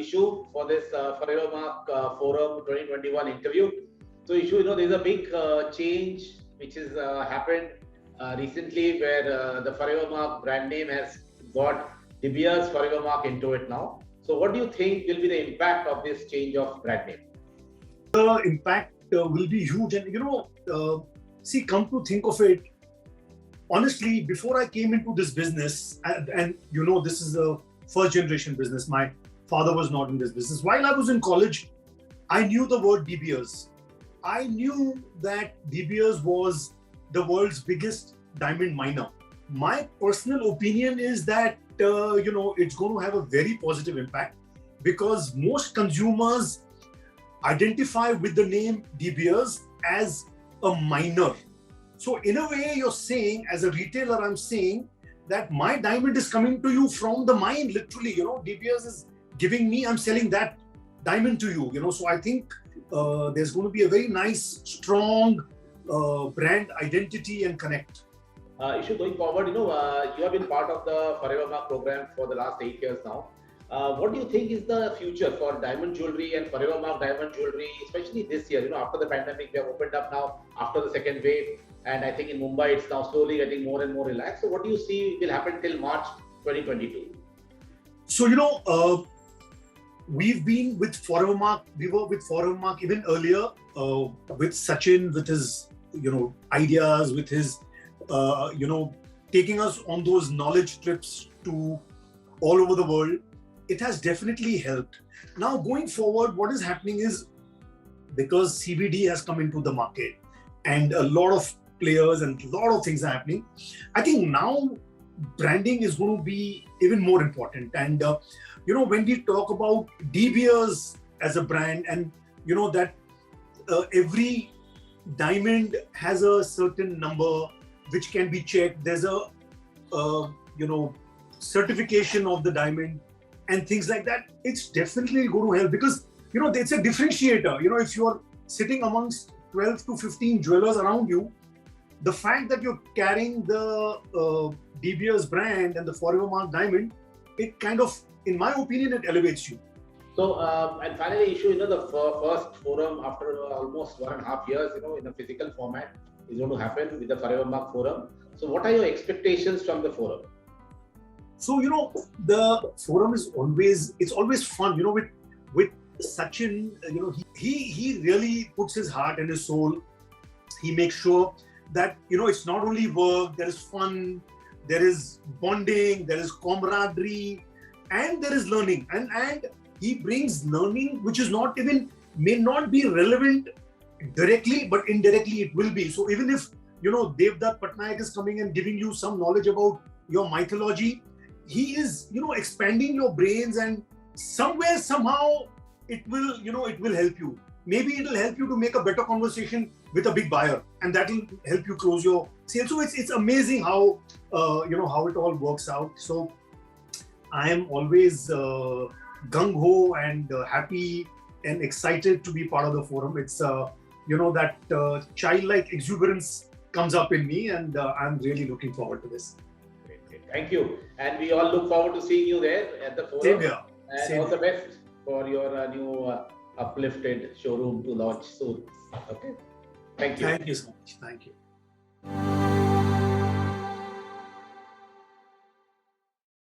Ishu for this Forever Mark Forum 2021 interview. So Ishu, there's a big change which has happened recently where the Forever Mark brand name has got De Beers Forever Mark into it now. So what do you think will be the impact of this change of brand name? The impact will be huge. And come to think of it, honestly, before I came into this business, and this is a first generation business. My father was not in this business. While I was in college, I knew the word De Beers. I knew that De Beers was the world's biggest diamond miner. My personal opinion is that, it's going to have a very positive impact because most consumers identify with the name De Beers as a miner. So in a way, you're saying, as a retailer, I'm saying that my diamond is coming to you from the mine, literally. De Beers is giving me, I'm selling that diamond to you. So I think there's going to be a very nice, strong brand identity and connect. Ishu, going forward, you have been part of the Forever Mark program for the last 8 years now. What do you think is the future for diamond jewelry and Forever Mark diamond jewelry, especially this year? After the pandemic, we have opened up now after the second wave, and I think in Mumbai it's now slowly getting more and more relaxed. So, what do you see will happen till March 2022? So, we've been with Forever Mark. We were with Forever Mark even earlier with Sachin, with his ideas, with his taking us on those knowledge trips to all over the world. It has definitely helped. Now going forward, what is happening is, because CVD has come into the market and a lot of players and a lot of things are happening, I think now branding is going to be even more important. And when we talk about De Beers as a brand, and that every diamond has a certain number which can be checked. There's a certification of the diamond and things like that. It's definitely going to help because it's a differentiator. If you're sitting amongst 12 to 15 jewelers around you, the fact that you're carrying the De Beers brand and the Forever Mark diamond, it kind of, in my opinion, it elevates you. So, and finally, Ishu, the first forum after almost 1.5 years, in a physical format is going to happen with the Forever Mark Forum. So, what are your expectations from the forum? So, the forum is always fun, with Sachin, he really puts his heart and his soul. He makes sure that, it's not only work, there is fun, there is bonding, there is camaraderie, and there is learning. And he brings learning, which is may not be relevant directly, but indirectly it will be. So even if, Devdutt Pattanaik is coming and giving you some knowledge about your mythology, he is, expanding your brains, and somewhere, somehow, it will help you. Maybe it will help you to make a better conversation with a big buyer, and that will help you close your sale. So it's amazing how, how it all works out. So I am always gung-ho and happy and excited to be part of the forum. It's, that childlike exuberance comes up in me, and I'm really looking forward to this. Great. Thank you. And we all look forward to seeing you there at the forum. Same here. And all the best for your new uplifted showroom to launch soon. Okay. Thank you. Thank you so much. Thank you.